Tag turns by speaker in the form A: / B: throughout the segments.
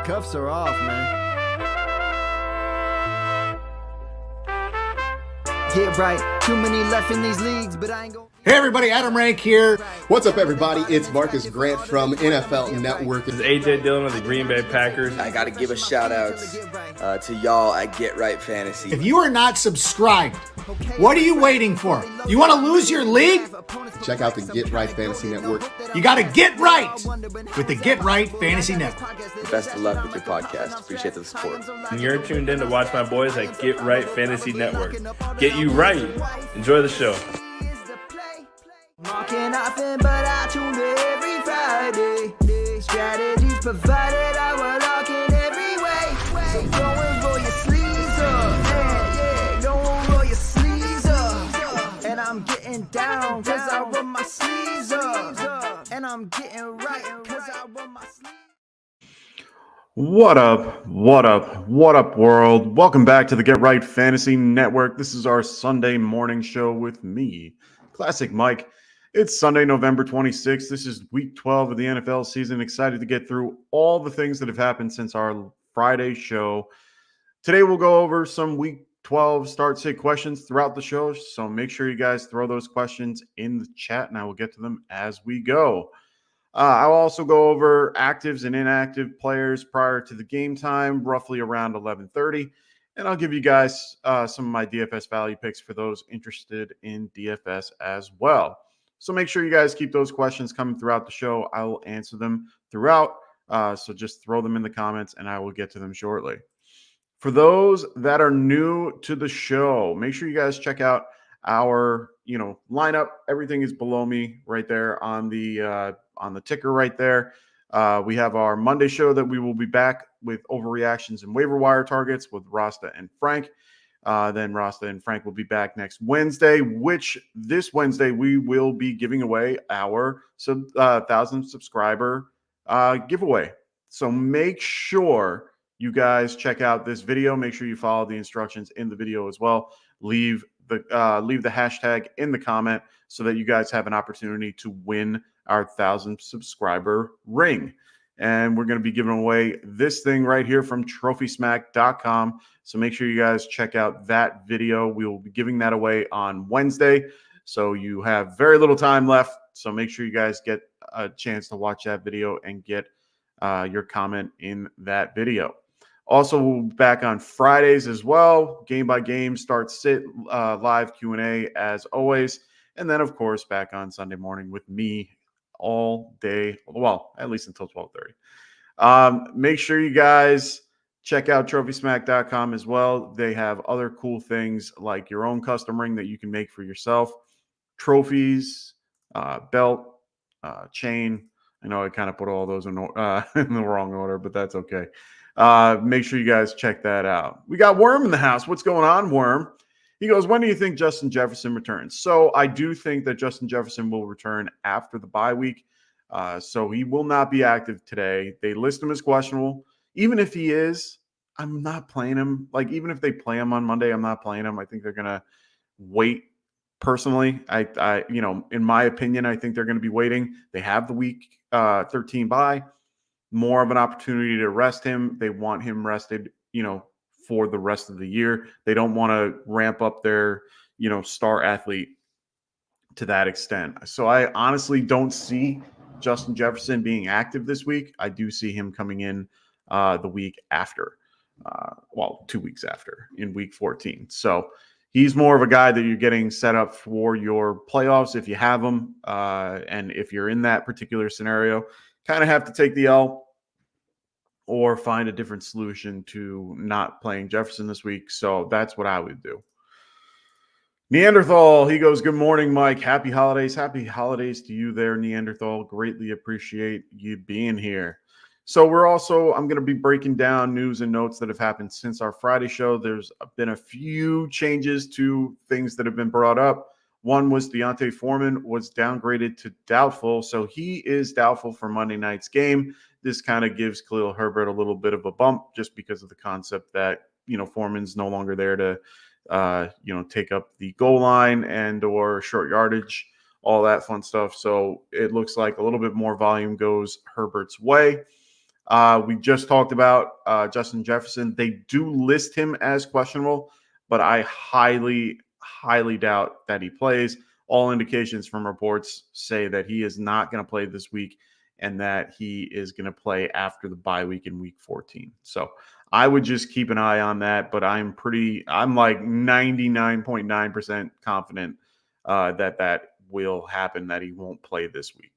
A: Cuffs are off, man. Get right. Too many left in these leagues, but I ain't going.
B: Hey everybody, Adam Rank here.
C: What's up everybody? It's Marcus Grant from NFL Network.
D: This is AJ Dillon of the Green Bay Packers.
E: I got to give a shout out to y'all at Get Right Fantasy.
B: If you are not subscribed, what are you waiting for? You want to lose your league?
C: Check out the Get Right Fantasy Network.
B: You got to get right with the Get Right Fantasy Network.
E: Best of luck with your podcast. Appreciate the support.
D: And you're tuned in to watch my boys at Get Right Fantasy Network. Get you right. Enjoy the show.
A: Marking often, but I tune in every Friday. Strategies provided, I will lock in every way. So go and roll your sleeves up, yeah. Don't roll your sleeves up. And I'm getting down, cause I roll my sleeves up. And I'm getting right, cause I roll my sleeves up.
F: What up, world? Welcome back to the Get Right Fantasy Network. This is our Sunday morning show with me, Classic Mike. It's Sunday, November 26th. This is week 12 of the NFL season. Excited to get through all the things that have happened since our Friday show. Today, we'll go over some week 12 start-sit questions throughout the show. So make sure you guys throw those questions in the chat, and I will get to them as we go. I'll also go over actives and inactive players prior to the game time, roughly around 11:30. And I'll give you guys some of my DFS value picks for those interested in DFS as well. So make sure you guys keep those questions coming throughout the show. I will answer them throughout. So just throw them in the comments and I will get to them shortly. For those that are new to the show, make sure you guys check out our, lineup. Everything is below me right there on the ticker right there. We have our Monday show that we will be back with overreactions and waiver wire targets with Rasta and Frank. Then Rasta and Frank will be back next Wednesday, which this Wednesday we will be giving away our 1,000 subscriber giveaway. So make sure you guys check out this video. Make sure you follow the instructions in the video as well. Leave the hashtag in the comment so that you guys have an opportunity to win our 1,000 subscriber ring. And we're going to be giving away this thing right here from trophysmack.com. So make sure you guys check out that video. We will be giving that away on Wednesday. So you have very little time left. So make sure you guys get a chance to watch that video and get your comment in that video. Also, we'll be back on Fridays as well. Game by game, start sit, live Q&A as always. And then, of course, back on Sunday morning with me all day, well, at least until 12:30. Make sure you guys check out trophysmack.com as well. They have other cool things like your own custom ring that you can make for yourself, trophies, belt, chain. I know I kind of put all those in the wrong order, but that's okay. Make sure you guys check that out. We got Worm in the house. What's going on, Worm? He goes, when do you think Justin Jefferson returns? So I do think that Justin Jefferson will return after the bye week. So he will not be active today. They list him as questionable. Even if he is, I'm not playing him. Like, even if they play him on Monday, I'm not playing him. I think they're going to wait. Personally, I in my opinion, I think they're going to be waiting. They have the week 13 bye. More of an opportunity to rest him. They want him rested, for the rest of the year. They don't want to ramp up their, star athlete to that extent. So I honestly don't see Justin Jefferson being active this week. I do see him coming in the week after, 2 weeks after in week 14. So he's more of a guy that you're getting set up for your playoffs if you have him. And if you're in that particular scenario, kind of have to take the L or find a different solution to not playing Jefferson this week. So that's what I would do. Neanderthal, he goes, good morning, Mike. Happy holidays. Happy holidays to you there, Neanderthal. Greatly appreciate you being here. So I'm going to be breaking down news and notes that have happened since our Friday show. There's been a few changes to things that have been brought up. One was Deontay Foreman was downgraded to doubtful. So he is doubtful for Monday night's game. This kind of gives Khalil Herbert a little bit of a bump just because of the concept that, Foreman's no longer there to, take up the goal line and or short yardage, all that fun stuff. So it looks like a little bit more volume goes Herbert's way. We just talked about Justin Jefferson. They do list him as questionable, but I highly, highly doubt that he plays. All indications from reports say that he is not going to play this week and that he is going to play after the bye week in week 14. So I would just keep an eye on that, but I'm like 99.9% confident that will happen, that he won't play this week.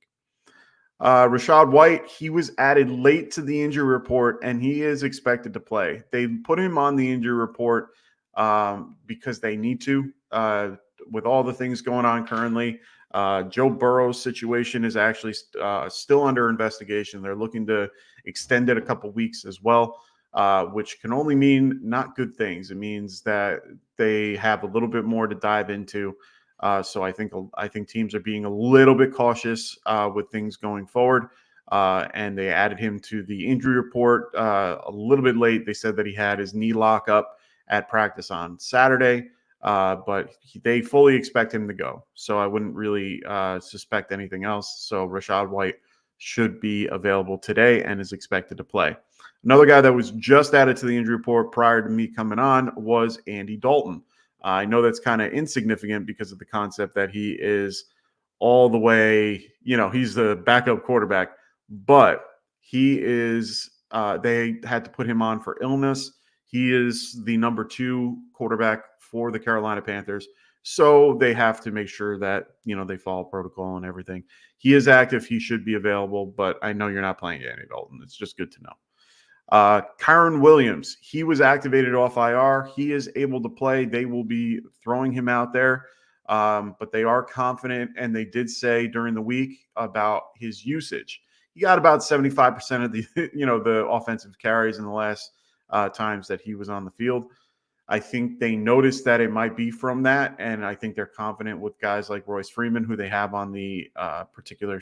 F: Rachaad White, he was added late to the injury report, and he is expected to play. They put him on the injury report because they need to, with all the things going on currently. Joe Burrow's situation is actually still under investigation. They're looking to extend it a couple weeks as well, which can only mean not good things. It means that they have a little bit more to dive into. So I think teams are being a little bit cautious with things going forward. And they added him to the injury report a little bit late. They said that he had his knee lock up at practice on Saturday, but they fully expect him to go. So I wouldn't really suspect anything else. So Rachaad White should be available today and is expected to play. Another guy that was just added to the injury report prior to me coming on was Andy Dalton. I know that's kind of insignificant because of the concept that he is all the way, he's the backup quarterback, but he is, they had to put him on for illness. He is the number 2 quarterback for the Carolina Panthers. So they have to make sure that, they follow protocol and everything. He is active. He should be available, but I know you're not playing Andy Dalton. It's just good to know. Kyren Williams, he was activated off IR. He is able to play. They will be throwing him out there, but they are confident, and they did say during the week about his usage. He got about 75% of the, the offensive carries in the last times that he was on the field. I think they noticed that it might be from that, and I think they're confident with guys like Royce Freeman, who they have on the particular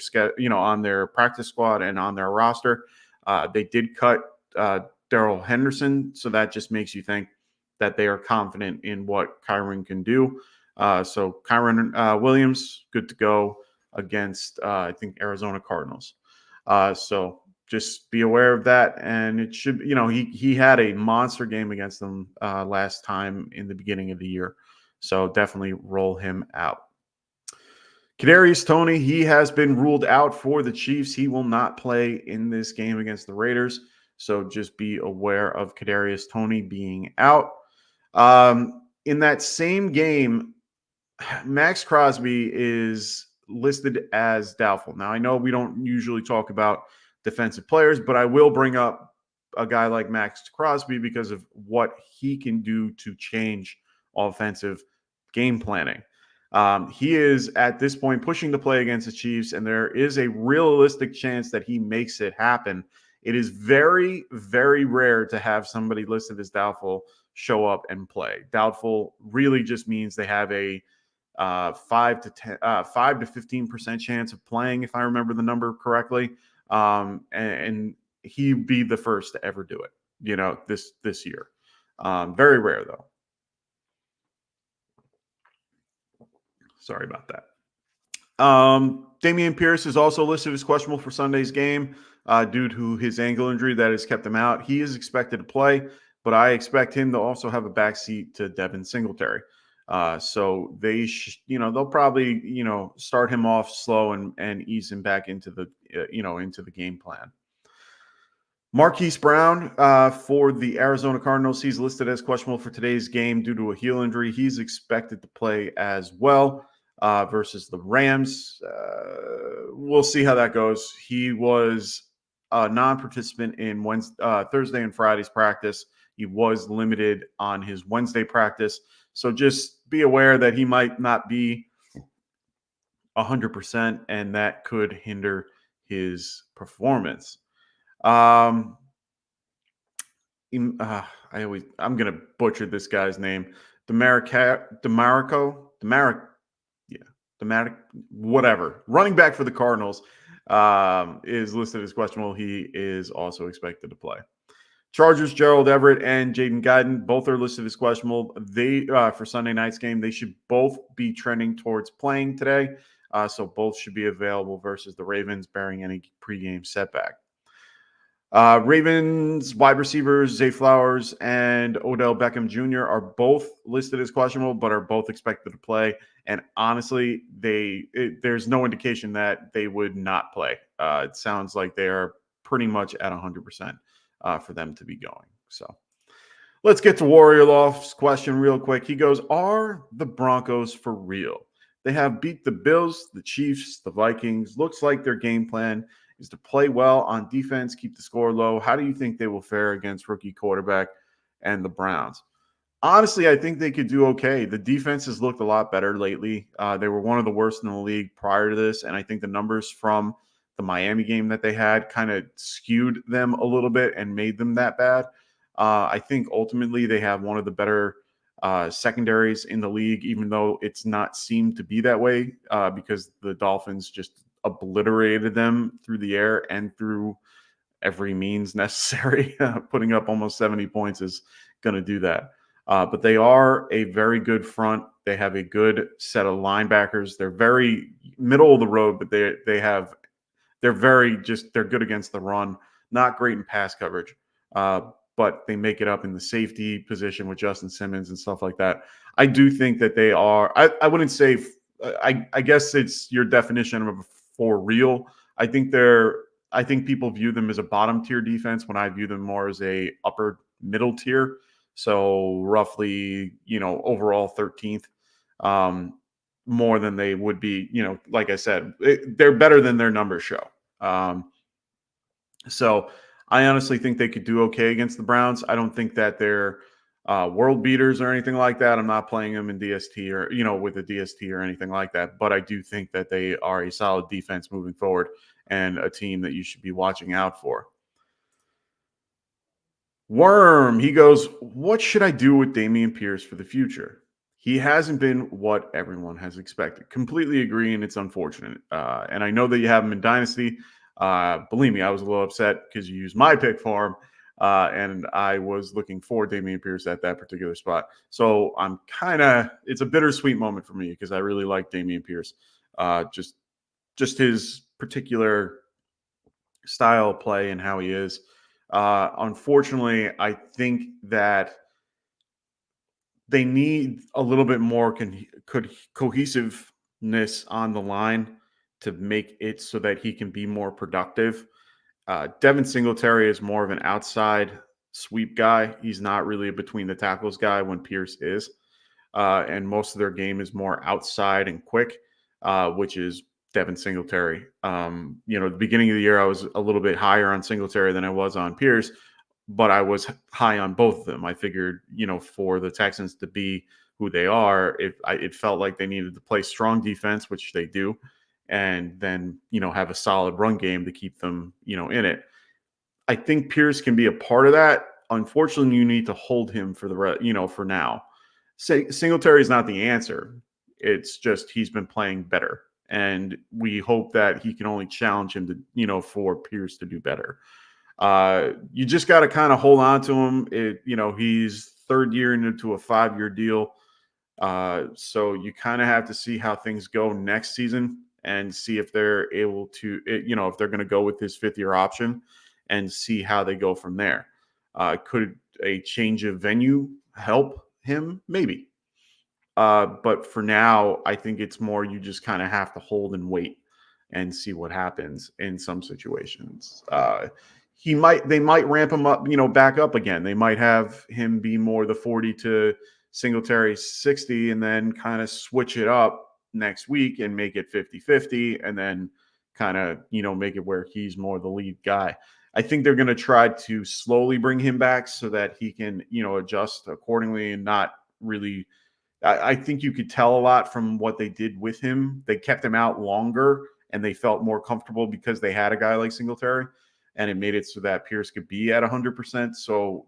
F: on their practice squad and on their roster. They did cut Darrell Henderson, so that just makes you think that they are confident in what Kyren can do. So Kyren Williams, good to go against, I think, Arizona Cardinals. So just be aware of that. And it should, he had a monster game against them last time in the beginning of the year. So definitely roll him out. Kadarius Toney, he has been ruled out for the Chiefs. He will not play in this game against the Raiders. So just be aware of Kadarius Toney being out. In that same game, Max Crosby is listed as doubtful. Now, I know we don't usually talk about defensive players, but I will bring up a guy like Max Crosby because of what he can do to change offensive game planning. He is at this point pushing the play against the Chiefs, and there is a realistic chance that he makes it happen. It is very, very rare to have somebody listed as doubtful show up and play. Doubtful really just means they have a 5 to 15% chance of playing, if I remember the number correctly. And he'd be the first to ever do it, this year. Very rare though. Sorry about that. Dameon Pierce is also listed as questionable for Sunday's game due to his ankle injury that has kept him out. He is expected to play, but I expect him to also have a backseat to Devin Singletary. So they, they'll probably, start him off slow and ease him back into the, into the game plan. Marquise Brown for the Arizona Cardinals, he's listed as questionable for today's game due to a heel injury. He's expected to play as well versus the Rams. We'll see how that goes. He was a non-participant in Thursday and Friday's practice. He was limited on his Wednesday practice. So just be aware that he might not be 100%, and that could hinder his performance. I'm going to butcher this guy's name. Whatever. Running back for the Cardinals is listed as questionable. He is also expected to play. Chargers, Gerald Everett and Jaden Guyton, both are listed as questionable. They for Sunday night's game, they should both be trending towards playing today. So both should be available versus the Ravens, bearing any pregame setback. Ravens wide receivers Zay Flowers and Odell Beckham Jr. are both listed as questionable, but are both expected to play. And honestly, there's no indication that they would not play. It sounds like they are pretty much at 100% for them to be going. So let's get to Warrior Loft's question real quick. He goes, are the Broncos for real? They have beat the Bills, the Chiefs, the Vikings. Looks like their game plan is to play well on defense, keep the score low. How do you think they will fare against rookie quarterback and the Browns? Honestly, I think they could do okay. The defense has looked a lot better lately. They were one of the worst in the league prior to this, and I think the numbers from the Miami game that they had kind of skewed them a little bit and made them that bad. I think ultimately they have one of the better secondaries in the league, even though it's not seemed to be that way because the Dolphins just obliterated them through the air and through every means necessary. Putting up almost 70 points is going to do that. But they are a very good front. They have a good set of linebackers. They're very middle of the road, but they're good against the run. Not great in pass coverage, but they make it up in the safety position with Justin Simmons and stuff like that. I do think that they are. I wouldn't say. I guess it's your definition of for real. I think people view them as a bottom tier defense when I view them more as a upper middle tier. So roughly, overall 13th, more than they would be, like I said, they're better than their numbers show. So I honestly think they could do okay against the Browns. I don't think that they're world beaters or anything like that. I'm not playing them in DST or, with a DST or anything like that. But I do think that they are a solid defense moving forward and a team that you should be watching out for. Worm, he goes, what should I do with Dameon Pierce for the future? He hasn't been what everyone has expected. Completely agree, and it's unfortunate. And I know that you have him in Dynasty. Believe me, I was a little upset because you used my pick for him. And I was looking for Dameon Pierce at that particular spot. So it's a bittersweet moment for me because I really like Dameon Pierce. Just his particular style of play and how he is. Unfortunately, I think that they need a little bit more cohesiveness on the line to make it so that he can be more productive. Devin Singletary is more of an outside sweep guy. He's not really a between the tackles guy when Pierce is. And most of their game is more outside and quick, which is Devin Singletary. The beginning of the year, I was a little bit higher on Singletary than I was on Pierce, but I was high on both of them. I figured, for the Texans to be who they are, it felt like they needed to play strong defense, which they do, and then, have a solid run game to keep them, in it. I think Pierce can be a part of that. Unfortunately, you need to hold him for for now. Singletary is not the answer. It's just he's been playing better. And we hope that he can only challenge him to, for Pierce to do better. You just got to kind of hold on to him. He's third year into a 5-year deal. So you kind of have to see how things go next season and see if they're able to, if they're going to go with his 5th-year option and see how they go from there. Could a change of venue help him? Maybe. But for now, I think it's more you just kind of have to hold and wait and see what happens in some situations. They might ramp him up, back up again. They might have him be more the 40 to Singletary 60 and then kind of switch it up next week and make it 50-50 and then kind of, make it where he's more the lead guy. I think they're going to try to slowly bring him back so that he can, adjust accordingly and not really. I think you could tell a lot from what they did with him. They kept him out longer and they felt more comfortable because they had a guy like Singletary, and it made it so that Pierce could be at 100%. So,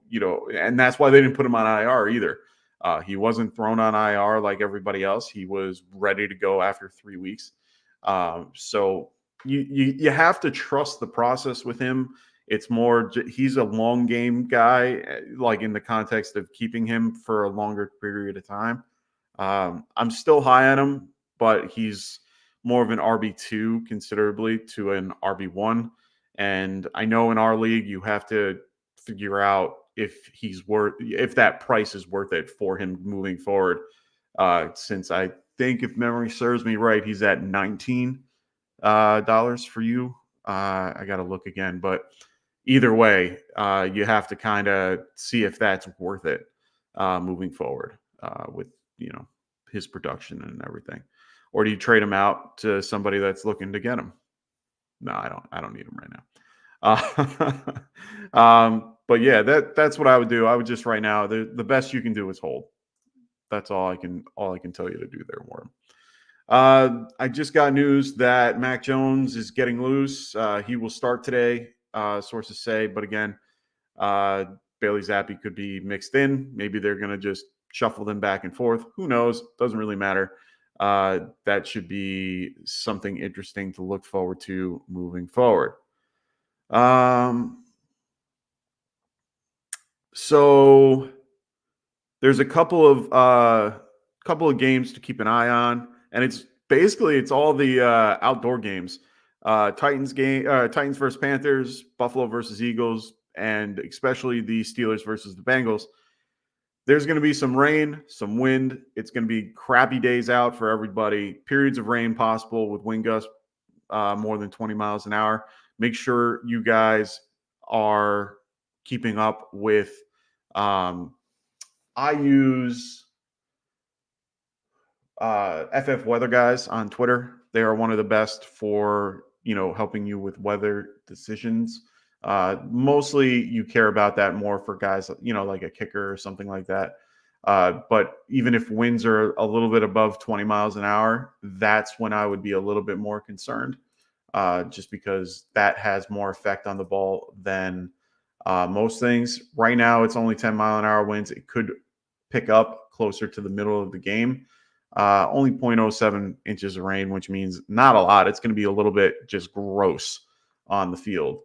F: and that's why they didn't put him on IR either. He wasn't thrown on IR like everybody else. He was ready to go after 3 weeks. So you have to trust the process with him. It's more, he's a long game guy, like in the context of keeping him for a longer period of time. I'm still high on him, but he's more of an RB2 considerably to an RB1. And I know in our league, you have to figure out if that price is worth it for him moving forward. Since I think, if memory serves me right, he's at $19 for you. I got to look again, but either way, you have to kind of see if that's worth it moving forward with his production and everything. Or do you trade him out to somebody that's looking to get him? No, I don't need him right now. But yeah, that's what I would do. I would just right now, the best you can do is hold. That's all I can tell you to do there, Warren. I just got news that Mac Jones is getting loose. He will start today, sources say. But again, Bailey Zappi could be mixed in. Maybe they're going to just shuffle them back and forth. Who knows? Doesn't really matter. That should be something interesting to look forward to moving forward. So there's a couple of games to keep an eye on, and it's all the outdoor games. Titans versus Panthers, Buffalo versus Eagles, and especially the Steelers versus the Bengals. There's going to be some rain, some wind. It's going to be crappy days out for everybody. Periods of rain possible with wind gusts more than 20 miles an hour. Make sure you guys are keeping up with. I use FF Weather Guys on Twitter. They are one of the best for helping you with weather decisions. Mostly you care about that more for guys, like a kicker or something like that. But even if winds are a little bit above 20 miles an hour, that's when I would be a little bit more concerned, just because that has more effect on the ball than most things. Right now, it's only 10-mile-an-hour winds. It could pick up closer to the middle of the game. Only 0.07 inches of rain, which means not a lot. It's going to be a little bit just gross on the field.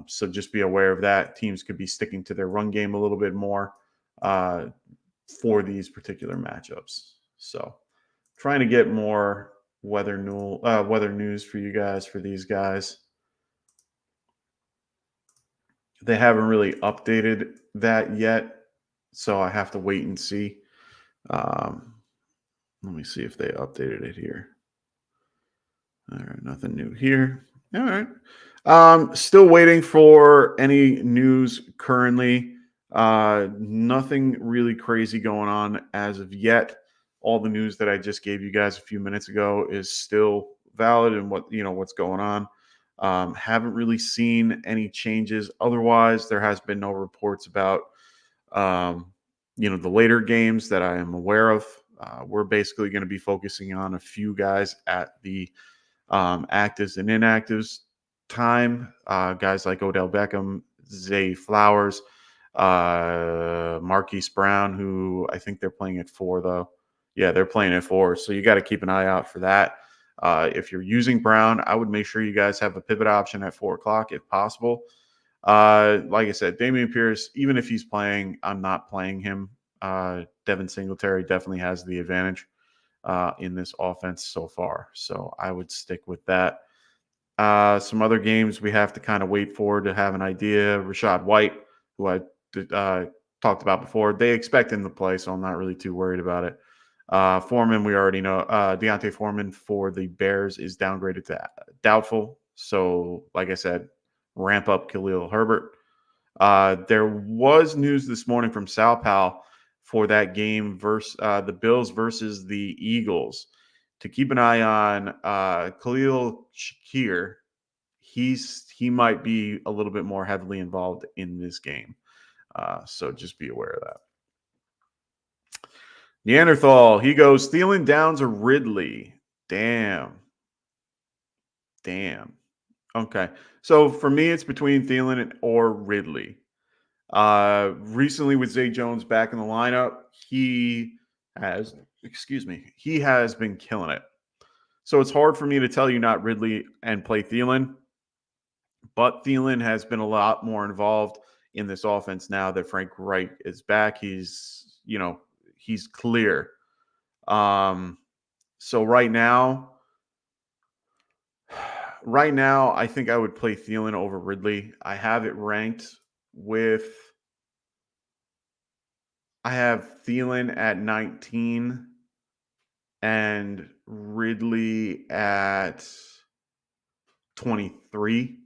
F: So just be aware of that. Teams could be sticking to their run game a little bit more for these particular matchups. So trying to get more weather news for you guys, for these guys. They haven't really updated that yet, so I have to wait and see. Let me see if they updated it here. All right, nothing new here. All right. Still waiting for any news currently. Nothing really crazy going on as of yet. All the news that I just gave you guys a few minutes ago is still valid and what's going on. Haven't really seen any changes. Otherwise, there has been no reports about the later games that I am aware of. We're basically going to be focusing on a few guys at the actives and inactives time. Guys like Odell Beckham, Zay Flowers, Marquise Brown, who I think they're playing at 4, though. Yeah, they're playing at 4. So you got to keep an eye out for that. If you're using Brown, I would make sure you guys have a pivot option at 4 o'clock if possible. Like I said, Dameon Pierce, even if he's playing, I'm not playing him. Devin Singletary definitely has the advantage in this offense so far. So I would stick with that. Some other games we have to kind of wait for to have an idea. Rashad White, who I talked about before, they expect him to play, so I'm not really too worried about it. Foreman, we already know. Deontay Foreman for the Bears is downgraded to doubtful. So, like I said, ramp up Khalil Herbert. There was news this morning from Sal Pal for that game versus the Bills versus the Eagles. To keep an eye on Khalil Shakir, he might be a little bit more heavily involved in this game. So just be aware of that. Neanderthal, he goes, Thielen, Downs, or Ridley? Damn. Okay. So for me, it's between Thielen or Ridley. Recently with Zay Jones back in the lineup, he has been killing it. So it's hard for me to tell you not Ridley and play Thielen, but Thielen has been a lot more involved in this offense now that Frank Reich is back. He's clear. So right now, right now, I think I would play Thielen over Ridley. I have it ranked with. I have Thielen at 19 and Ridley at 23.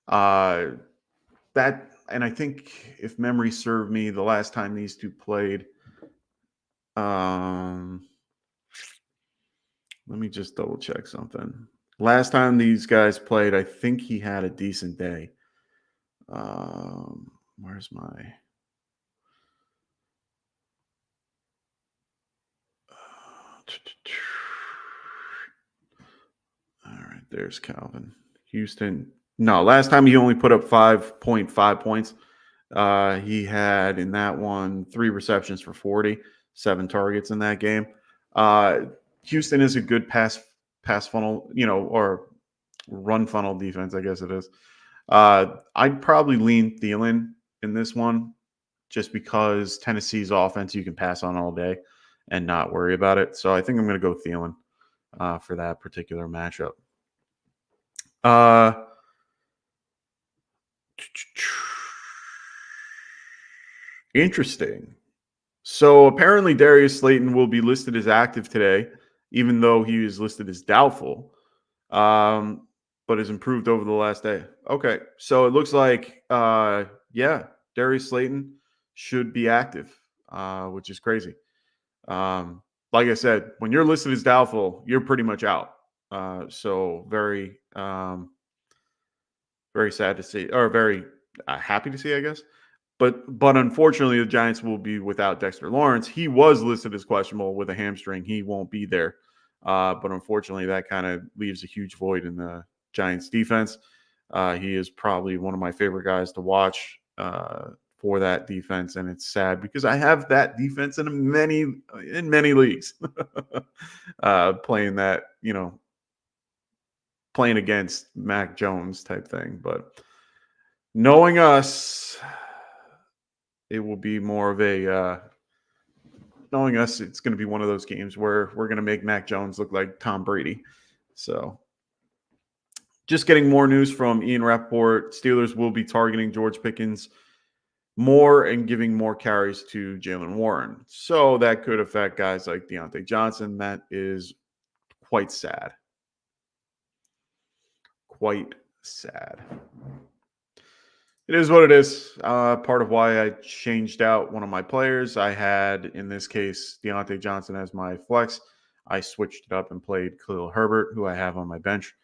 F: That, and I think if memory served me, the last time these two played, let me just double check something. Last time these guys played, I think he had a decent day. Where's my? All right, there's Calvin. Houston. No, last time he only put up 5.5 points. He had in that one 3 receptions for 40, 7 targets in that game. Houston is a good pass funnel, or run funnel defense, I guess it is. I'd probably lean Thielen in this one just because Tennessee's offense you can pass on all day and not worry about it. So I think I'm going to go Thielen for that particular matchup. Interesting. So apparently Darius Slayton will be listed as active today, even though he is listed as doubtful, but has improved over the last day. Okay, so it looks like, Darius Slayton should be active, which is crazy. Like I said, when you're listed as doubtful, you're pretty much out. So very, very sad to see, or very happy to see, I guess. But unfortunately, the Giants will be without Dexter Lawrence. He was listed as questionable with a hamstring. He won't be there. But unfortunately, that kind of leaves a huge void in the Giants defense. He is probably one of my favorite guys to watch for that defense, and it's sad because I have that defense in many leagues playing that, playing against Mac Jones type thing. But knowing us, it will be more of a knowing us, it's going to be one of those games where we're going to make Mac Jones look like Tom Brady. So just getting more news from Ian Rappaport. Steelers will be targeting George Pickens more and giving more carries to Jalen Warren. So that could affect guys like Deontay Johnson. That is quite sad. Quite sad. It is what it is. Part of why I changed out one of my players. I had, in this case, Deontay Johnson as my flex. I switched it up and played Khalil Herbert, who I have on my bench.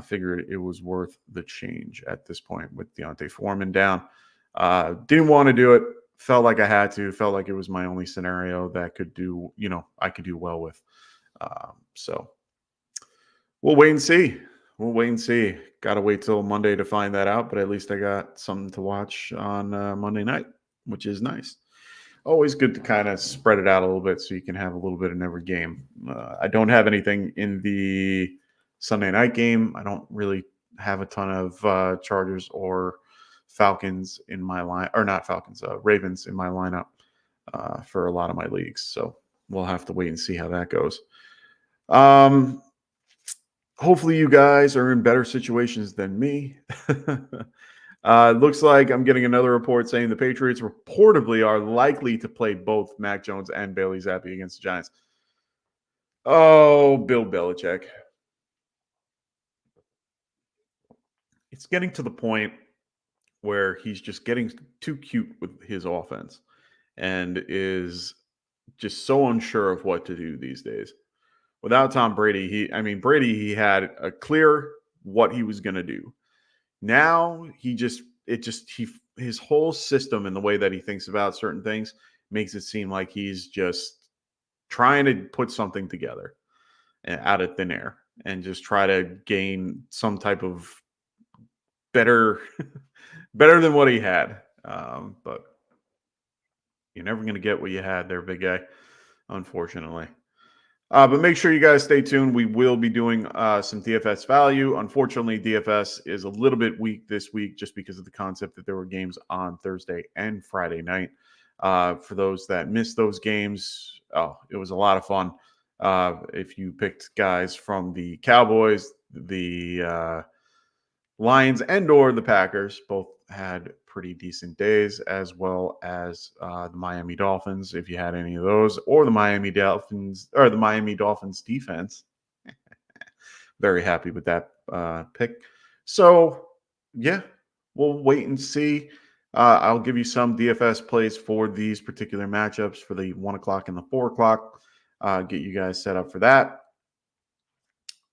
F: Figured it was worth the change at this point with Deontay Foreman down. Didn't want to do it. Felt like I had to. Felt like it was my only scenario that could do, I could do well with. So we'll wait and see. Got to wait till Monday to find that out, but at least I got something to watch on Monday night, which is nice. Always good to kind of spread it out a little bit so you can have a little bit in every game. I don't have anything in the Sunday night game. I don't really have a ton of Chargers or Falcons in my line, or not Falcons, Ravens in my lineup for a lot of my leagues. So we'll have to wait and see how that goes. Hopefully you guys are in better situations than me. It looks like I'm getting another report saying the Patriots reportedly are likely to play both Mac Jones and Bailey Zappi against the Giants. Oh, Bill Belichick. It's getting to the point where he's just getting too cute with his offense and is just so unsure of what to do these days. Without Tom Brady, he had a clear what he was going to do. Now his whole system and the way that he thinks about certain things makes it seem like he's just trying to put something together out of thin air and just try to gain some type of better than what he had. But you're never going to get what you had there, big guy, unfortunately. But make sure you guys stay tuned. We will be doing some DFS value. Unfortunately, DFS is a little bit weak this week just because of the concept that there were games on Thursday and Friday night. For those that missed those games, it was a lot of fun. If you picked guys from the Cowboys, the Lions and or the Packers both had pretty decent days, as well as the Miami Dolphins, if you had any of those, or the Miami Dolphins defense. Very happy with that pick. So, yeah, we'll wait and see. I'll give you some DFS plays for these particular matchups for the 1 o'clock and the 4 o'clock. Get you guys set up for that.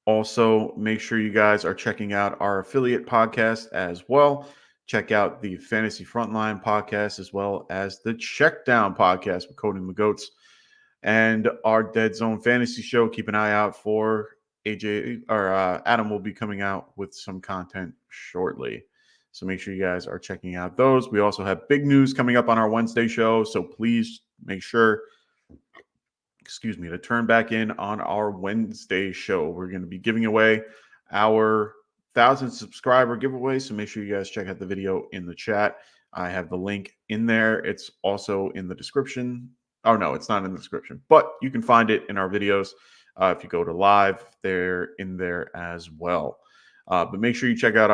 F: Also, make sure you guys are checking out our affiliate podcast as well. Check out the Fantasy Frontline podcast as well as the Checkdown podcast with Cody McGoats and our Dead Zone Fantasy Show. Keep an eye out for Adam will be coming out with some content shortly. So make sure you guys are checking out those. We also have big news coming up on our Wednesday show. So please make sure to turn back in on our Wednesday show. We're going to be giving away our 1,000 subscriber giveaway. So make sure you guys check out the video in the chat. I have the link in there. It's also in the description. Oh, no, it's not in the description, but you can find it in our videos. If you go to live, they're in there as well. But make sure you check out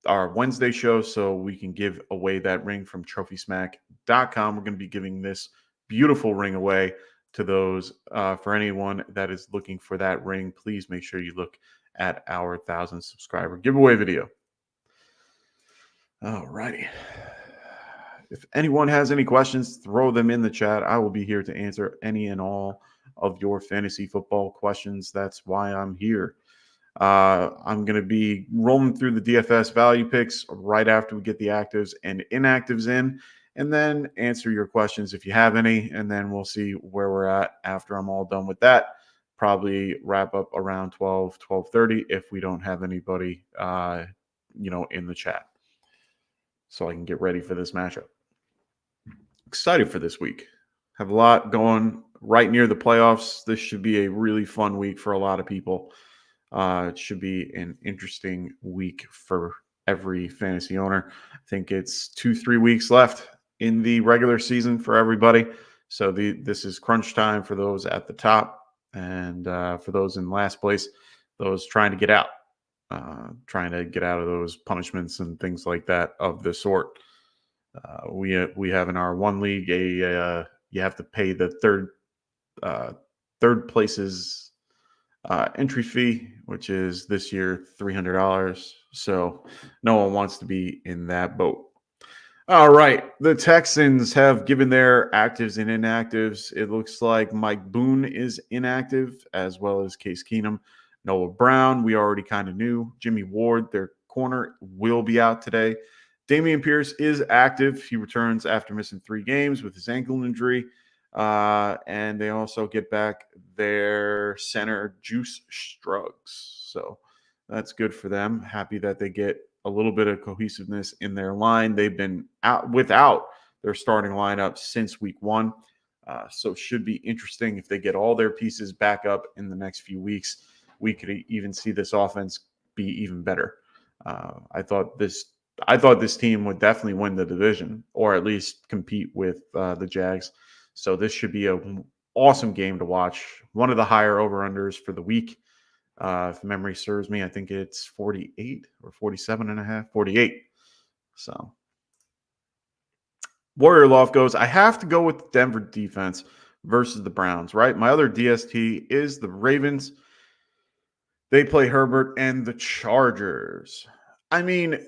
F: our Wednesday show so we can give away that ring from TrophySmack.com. We're going to be giving this beautiful ring away to those. For anyone that is looking for that ring, please make sure you look at our 1,000 subscriber giveaway video. All righty. If anyone has any questions, throw them in the chat. I will be here to answer any and all of your fantasy football questions. That's why I'm here. I'm going to be rolling through the DFS value picks right after we get the actives and inactives in, and then answer your questions if you have any, and then we'll see where we're at after I'm all done with that. Probably wrap up around 12:30 if we don't have anybody, in the chat, so I can get ready for this matchup. Excited for this week. Have a lot going right near the playoffs. This should be a really fun week for a lot of people. It should be an interesting week for every fantasy owner. I think it's 2-3 weeks left in the regular season for everybody. So this is crunch time for those at the top, and for those in last place, those trying to get out of those punishments and things like that of the sort. We have in our one league you have to pay the third place's entry fee, which is this year $300. So no one wants to be in that boat. All right. The Texans have given their actives and inactives. It looks like Mike Boone is inactive, as well as Case Keenum. Noah Brown, we already kind of knew. Jimmy Ward, their corner, will be out today. Dameon Pierce is active. He returns after missing 3 games with his ankle injury. And they also get back their center, Juice Struggs. So that's good for them. Happy that they get a little bit of cohesiveness in their line. They've been out without their starting lineup since week 1. So it should be interesting if they get all their pieces back up in the next few weeks. We could even see this offense be even better. I thought this team would definitely win the division, or at least compete with the Jags. So this should be an awesome game to watch. One of the higher over-unders for the week. If memory serves me, I think it's 48 or 47.5, 48. So Warrior Loft goes, I have to go with the Denver defense versus the Browns, right? My other DST is the Ravens. They play Herbert and the Chargers. I mean,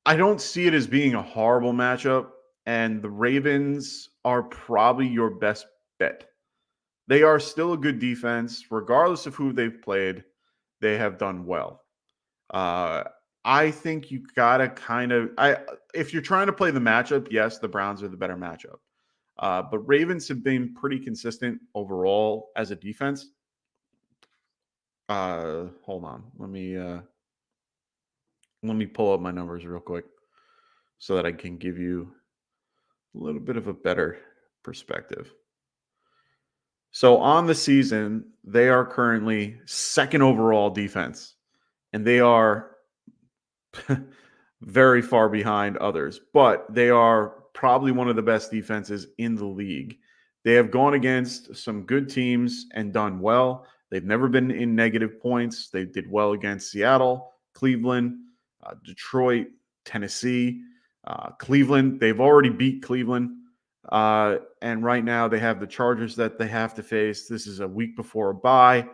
F: I don't see it as being a horrible matchup, and the Ravens are probably your best bet. They are still a good defense. Regardless of who they've played, they have done well. I think you got to if you're trying to play the matchup, yes, the Browns are the better matchup. But Ravens have been pretty consistent overall as a defense. Hold on. Let me pull up my numbers real quick so that I can give you a little bit of a better perspective. So on the season, they are currently 2nd overall defense, and they are very far behind others, but they are probably one of the best defenses in the league. They have gone against some good teams and done well. They've never been in negative points. They did well against Seattle, Cleveland, Detroit, Tennessee, Cleveland. They've already beat Cleveland. And right now they have the Chargers that they have to face. This is a week before a bye.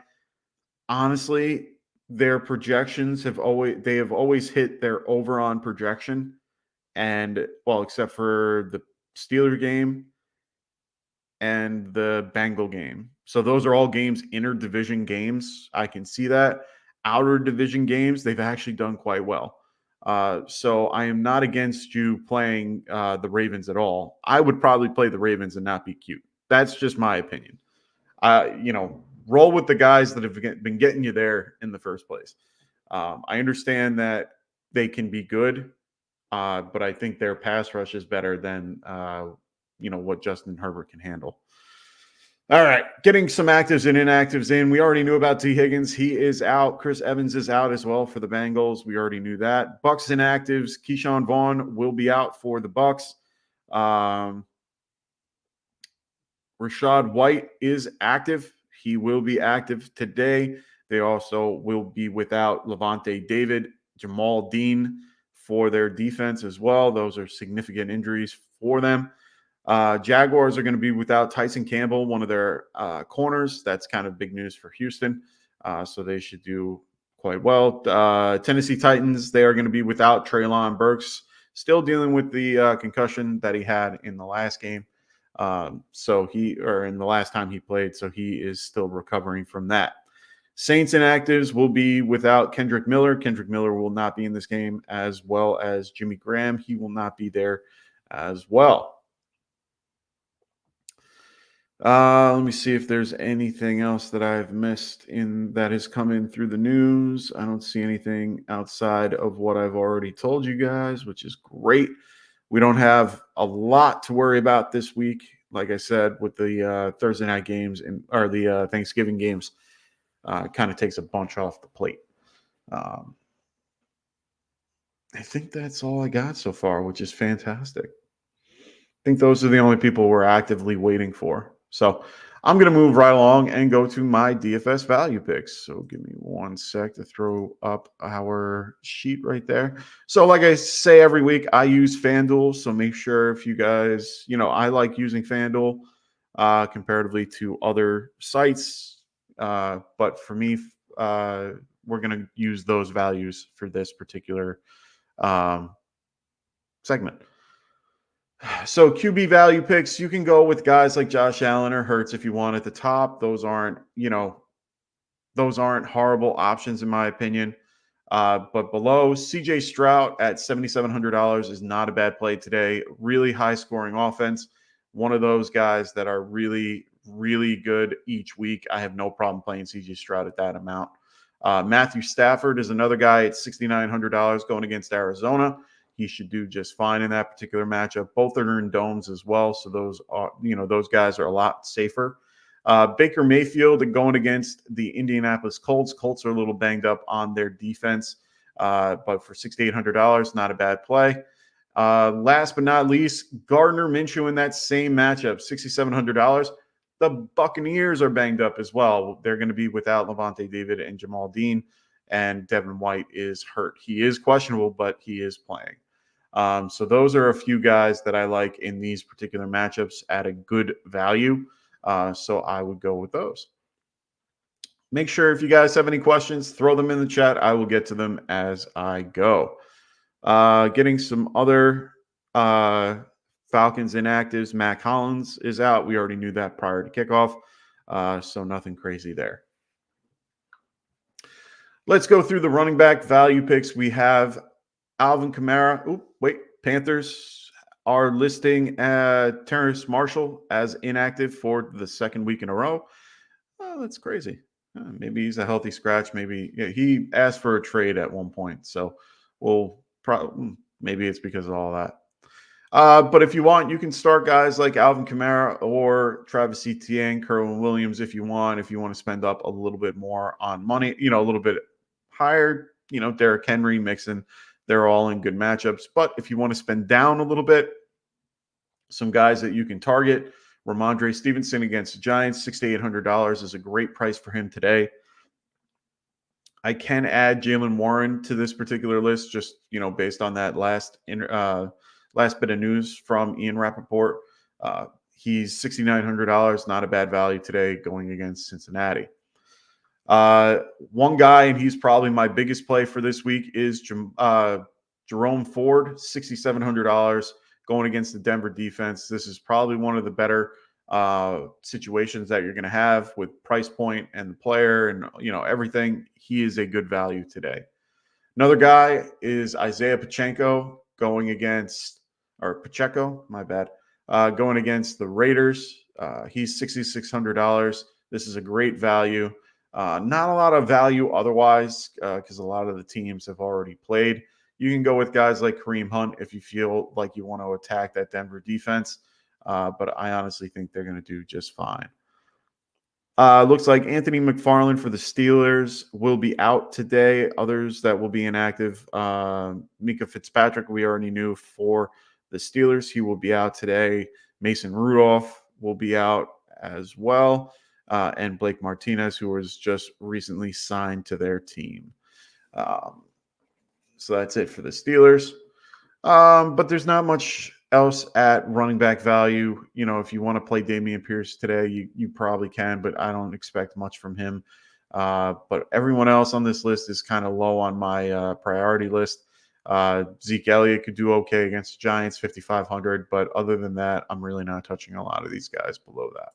F: Honestly, their projections have always hit their over on projection. And well, except for the Steeler game and the Bengal game. So those are all games, inter-division games. I can see that. Outer division games, they've actually done quite well. So I am not against you playing the Ravens at all. I would probably play the Ravens and not be cute. That's just my opinion. Roll with the guys that have been getting you there in the first place. I understand that they can be good, but I think their pass rush is better than what Justin Herbert can handle. All right, getting some actives and inactives in. We already knew about T. Higgins. He is out. Chris Evans is out as well for the Bengals. We already knew that. Bucks inactives. Keyshawn Vaughn will be out for the Bucks. Rashad White is active. He will be active today. They also will be without Levante David, Jamal Dean for their defense as well. Those are significant injuries for them. Jaguars are going to be without Tyson Campbell, one of their corners. That's kind of big news for Houston. So they should do quite well. Tennessee Titans, they are going to be without Treylon Burks, still dealing with the concussion that he had in the last game. In the last time he played. So he is still recovering from that. Saints inactives will be without Kendrick Miller. Kendrick Miller will not be in this game, as well as Jimmy Graham. He will not be there as well. Let me see if there's anything else that I've missed that has come in through the news. I don't see anything outside of what I've already told you guys, which is great. We don't have a lot to worry about this week. Like I said, with the Thursday night games or the Thanksgiving games, kind of takes a bunch off the plate. I think that's all I got so far, which is fantastic. I think those are the only people we're actively waiting for. So I'm going to move right along and go to my DFS value picks. So give me 1 sec to throw up our sheet right there. So like I say every week, I use FanDuel. So make sure if you guys, I like using FanDuel comparatively to other sites. But for me, we're going to use those values for this particular segment. So QB value picks, you can go with guys like Josh Allen or Hurts if you want at the top. Those aren't horrible options in my opinion. But below, CJ Stroud at $7,700 is not a bad play today. Really high scoring offense. One of those guys that are really, really good each week. I have no problem playing CJ Stroud at that amount. Matthew Stafford is another guy at $6,900 going against Arizona. He should do just fine in that particular matchup. Both are in domes as well, so those guys are a lot safer. Baker Mayfield going against the Indianapolis Colts. Colts are a little banged up on their defense, but for $6,800, not a bad play. Last but not least, Gardner Minshew in that same matchup, $6,700. The Buccaneers are banged up as well. They're going to be without Levante David and Jamal Dean, and Devin White is hurt. He is questionable, but he is playing. So those are a few guys that I like in these particular matchups at a good value. So I would go with those. Make sure if you guys have any questions, throw them in the chat. I will get to them as I go. Getting some other Falcons inactives. Matt Collins is out. We already knew that prior to kickoff. So nothing crazy there. Let's go through the running back value picks. We have Alvin Kamara. Panthers are listing Terrace Marshall as inactive for the second week in a row. Oh, that's crazy. Maybe he's a healthy scratch. Maybe he asked for a trade at one point. So maybe it's because of all that. But if you want, you can start guys like Alvin Kamara or Travis Etienne, Kerwin Williams if you want to spend up a little bit more on money, a little bit higher, Derrick Henry, Mixon. They're all in good matchups. But if you want to spend down a little bit, some guys that you can target, Ramondre Stevenson against the Giants, $6,800 is a great price for him today. I can add Jalen Warren to this particular list, just based on that last bit of news from Ian Rappaport. He's $6,900, not a bad value today going against Cincinnati. One guy, and he's probably my biggest play for this week, is Jerome Ford, $6,700 going against the Denver defense. This is probably one of the better situations that you're going to have with price point and the player and everything. He is a good value today. Another guy is Isaiah Pacheco going against going against the Raiders. He's $6,600. This is a great value. Not a lot of value otherwise because a lot of the teams have already played. You can go with guys like Kareem Hunt if you feel like you want to attack that Denver defense. But I honestly think they're going to do just fine. Looks like Anthony McFarland for the Steelers will be out today. Others that will be inactive. Mika Fitzpatrick, we already knew for the Steelers. He will be out today. Mason Rudolph will be out as well. And Blake Martinez, who was just recently signed to their team. So that's it for the Steelers. But there's not much else at running back value. If you want to play Dameon Pierce today, you probably can, but I don't expect much from him. But everyone else on this list is kind of low on my priority list. Zeke Elliott could do okay against the Giants, 5,500. But other than that, I'm really not touching a lot of these guys below that.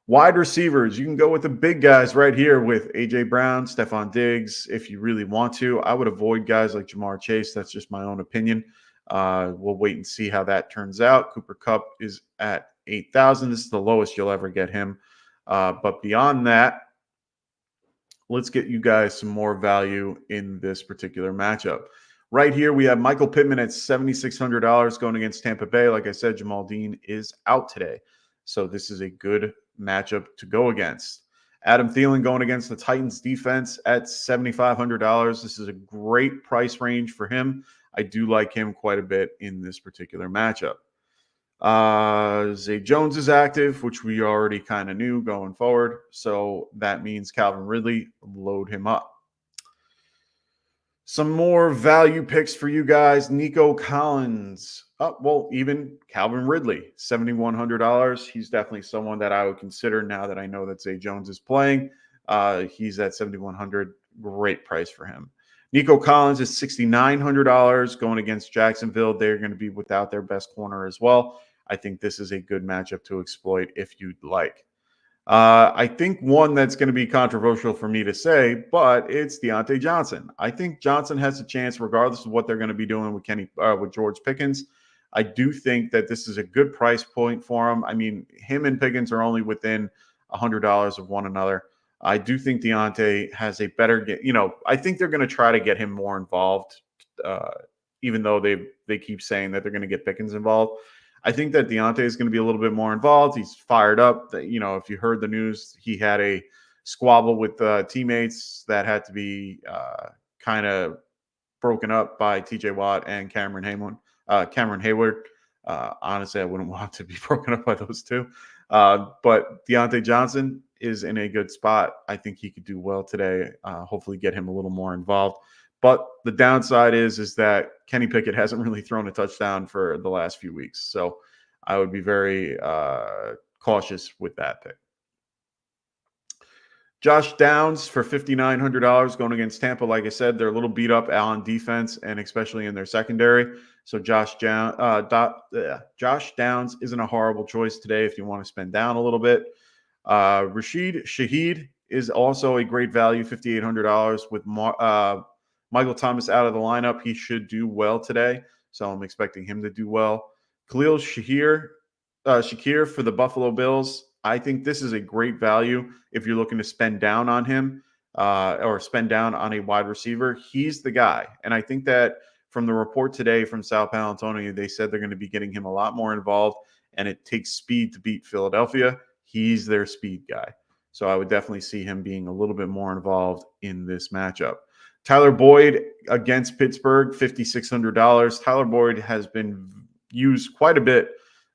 F: Wide receivers, you can go with the big guys right here with A.J. Brown, Stephon Diggs, if you really want to. I would avoid guys like Jamar Chase. That's just my own opinion. We'll wait and see how that turns out. Cooper Kupp is at 8,000. This is the lowest you'll ever get him. But beyond that, let's get you guys some more value in this particular matchup. Right here, we have Michael Pittman at $7,600 going against Tampa Bay. Like I said, Jamal Dean is out today. So this is a good matchup to go against. Adam Thielen going against the Titans defense at $7,500. This is a great price range for him. I do like him quite a bit in this particular matchup. Zay Jones is active, which we already kind of knew going forward. So that means Calvin Ridley, load him up. Some more value picks for you guys. Nico Collins. Even Calvin Ridley, $7,100. He's definitely someone that I would consider now that I know that Zay Jones is playing. He's at $7,100. Great price for him. Nico Collins is $6,900 going against Jacksonville. They're going to be without their best corner as well. I think this is a good matchup to exploit if you'd like. I think one that's going to be controversial for me to say, but it's Deontay Johnson. I think Johnson has a chance regardless of what they're going to be doing with George Pickens. I do think that this is a good price point for him. I mean, him and Pickens are only within $100 of one another. I do think Deontay has a better game. I think they're going to try to get him more involved, even though they keep saying that they're going to get Pickens involved. I think that Deontay is going to be a little bit more involved. He's fired up. If you heard the news, he had a squabble with teammates that had to be kind of broken up by T.J. Watt and Cameron Hayward. Honestly, I wouldn't want to be broken up by those two. But Deontay Johnson is in a good spot. I think he could do well today. Hopefully get him a little more involved. But the downside is that Kenny Pickett hasn't really thrown a touchdown for the last few weeks. So I would be very cautious with that pick. Josh Downs for $5,900 going against Tampa. Like I said, they're a little beat up on defense and especially in their secondary. So Josh Downs isn't a horrible choice today if you want to spend down a little bit. Rashid Shaheed is also a great value, $5,800 with Michael Thomas out of the lineup. He should do well today, so I'm expecting him to do well. Khalil Shakir for the Buffalo Bills. I think this is a great value if you're looking to spend down on him or spend down on a wide receiver. He's the guy, and I think that from the report today from Sal Paolantonio, they said they're going to be getting him a lot more involved, and it takes speed to beat Philadelphia. He's their speed guy, so I would definitely see him being a little bit more involved in this matchup. Tyler Boyd against Pittsburgh, $5,600. Tyler Boyd has been used quite a bit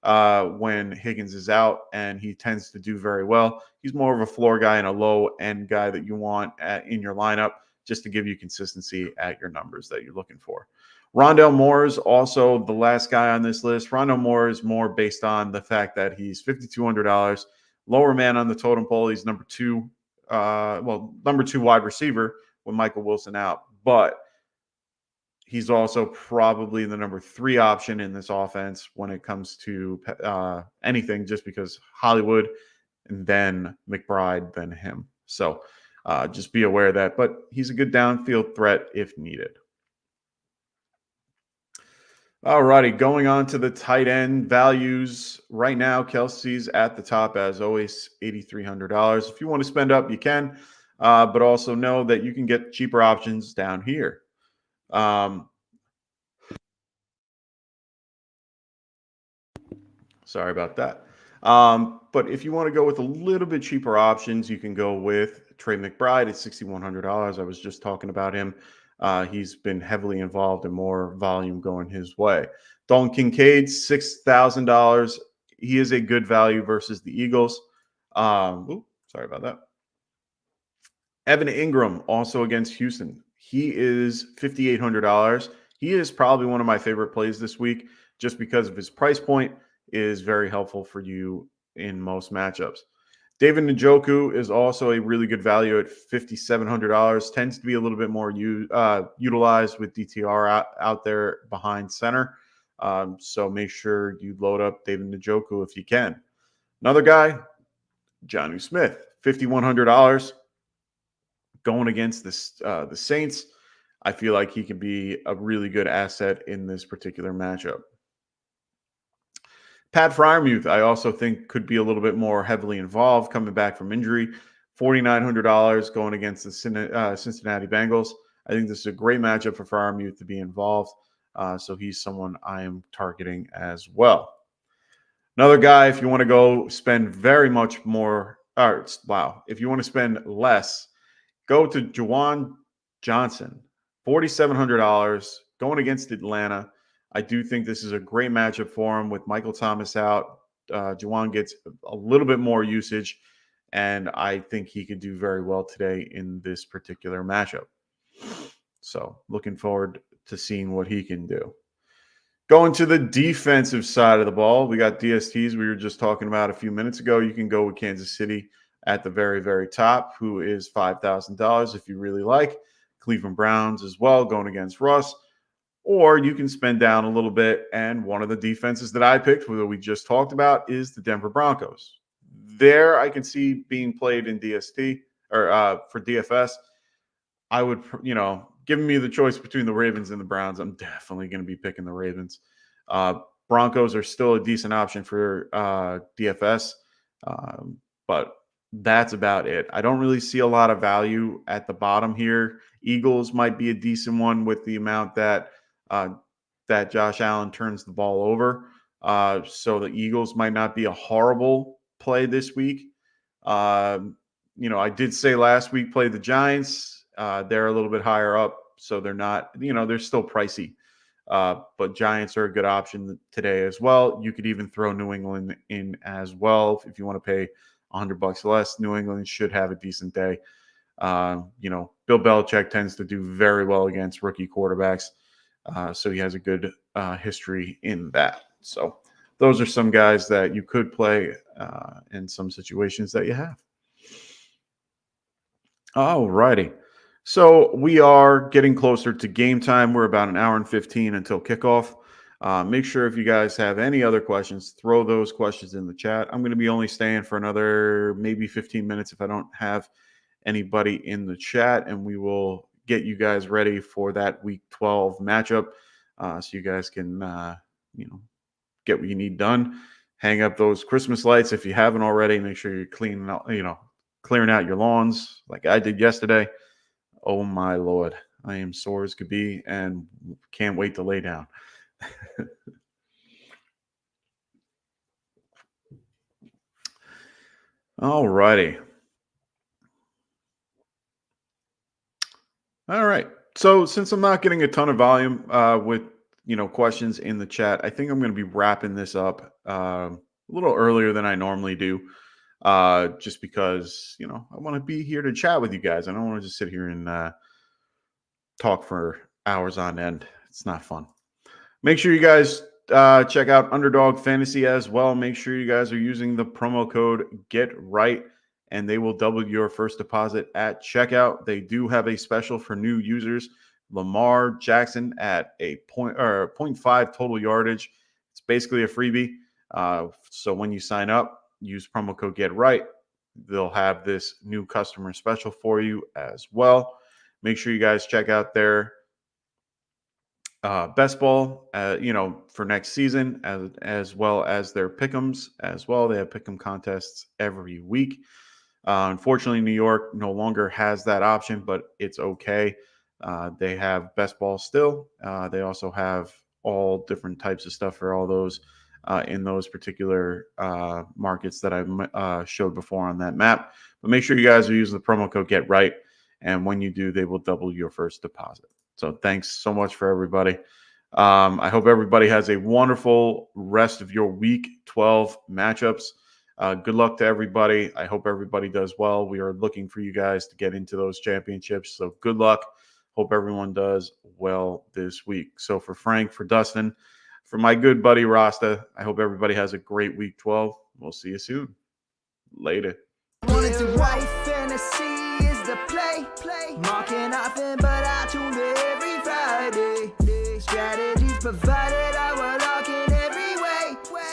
F: when Higgins is out, and he tends to do very well. He's more of a floor guy and a low-end guy that you want in your lineup just to give you consistency at your numbers that you're looking for. Rondell Moore is also the last guy on this list. Rondell Moore is more based on the fact that he's $5,200, lower man on the totem pole. He's number two wide receiver with Michael Wilson out, but he's also probably the number 3 option in this offense when it comes to anything, just because Hollywood and then McBride, then him. So just be aware of that. But he's a good downfield threat if needed. All righty, going on to the tight end values. Right now, Kelsey's at the top, as always, $8,300. If you want to spend up, you can. But also know that you can get cheaper options down here. Sorry about that. But if you want to go with a little bit cheaper options, you can go with Trey McBride at $6,100. I was just talking about him. He's been heavily involved in more volume going his way. Dalton Kincaid, $6,000. He is a good value versus the Eagles. Sorry about that. Evan Ingram, also against Houston. He is $5,800. He is probably one of my favorite plays this week just because of his price point is very helpful for you in most matchups. David Njoku is also a really good value at $5,700. Tends to be a little bit more utilized with DTR out there behind center. So make sure you load up David Njoku if you can. Another guy, Jonnu Smith, $5,100. Going against the Saints, I feel like he can be a really good asset in this particular matchup. Pat Freiermuth, I also think, could be a little bit more heavily involved coming back from injury. $4,900 going against the Cincinnati Bengals. I think this is a great matchup for Freiermuth to be involved. So he's someone I am targeting as well. Another guy, if you want to go spend very much more, if you want to spend less, go to Juwan Johnson, $4,700 going against Atlanta. I do think this is a great matchup for him with Michael Thomas out. Juwan gets a little bit more usage, and I think he could do very well today in this particular matchup. So looking forward to seeing what he can do. Going to the defensive side of the ball, we got DSTs we were just talking about a few minutes ago. You can go with Kansas City at the very, very top, who is $5,000 if you really like. Cleveland Browns as well, going against Russ. Or you can spend down a little bit, and one of the defenses that I picked, that we just talked about, is the Denver Broncos. There I can see being played in DST or for DFS. I would, giving me the choice between the Ravens and the Browns, I'm definitely going to be picking the Ravens. Broncos are still a decent option for DFS, but that's about it. I don't really see a lot of value at the bottom here. Eagles might be a decent one with the amount that Josh Allen turns the ball over. So the Eagles might not be a horrible play this week. I did say last week play the Giants. They're a little bit higher up, so they're not, they're still pricey. But Giants are a good option today as well. You could even throw New England in as well if you want to pay $100 less. New England should have a decent day. Bill Belichick tends to do very well against rookie quarterbacks. So he has a good history in that. So those are some guys that you could play in some situations that you have. All righty. So we are getting closer to game time. We're about an hour and 15 until kickoff. Make sure if you guys have any other questions, throw those questions in the chat. I'm going to be only staying for another maybe 15 minutes if I don't have anybody in the chat, and we will get you guys ready for that week 12 matchup so you guys can, get what you need done. Hang up those Christmas lights if you haven't already. Make sure you're cleaning out, clearing out your lawns like I did yesterday. Oh, my Lord. I am sore as could be and can't wait to lay down. All righty. All right. So since I'm not getting a ton of volume with questions in the chat. I think I'm going to be wrapping this up a little earlier than I normally do, just because, I want to be here to chat with you guys. I don't want to just sit here and talk for hours on end. It's not fun. Make sure you guys check out Underdog Fantasy as well. Make sure you guys are using the promo code GETRIGHT, and they will double your first deposit at checkout. They do have a special for new users. Lamar Jackson at a 0.5 total yardage. It's basically a freebie. So when you sign up, use promo code GETRIGHT. They'll have this new customer special for you as well. Make sure you guys check out their best ball, for next season, as well as their pick'ems as well. They have pick'em contests every week. Unfortunately, New York no longer has that option, but it's okay. They have best ball still. They also have all different types of stuff for all those in those particular markets that I showed before on that map. But make sure you guys are using the promo code GETRIGHT, and when you do, they will double your first deposit. So thanks so much for everybody. I hope everybody has a wonderful rest of your week 12 matchups. Good luck to everybody. I hope everybody does well. We are looking for you guys to get into those championships. So good luck. Hope everyone does well this week. So for Frank, for Dustin, for my good buddy Rasta, I hope everybody has a great week 12. We'll see you soon. Later.
A: Wanted to write fantasy is the play. Marking often, but I tune in every Friday. Strategies provide.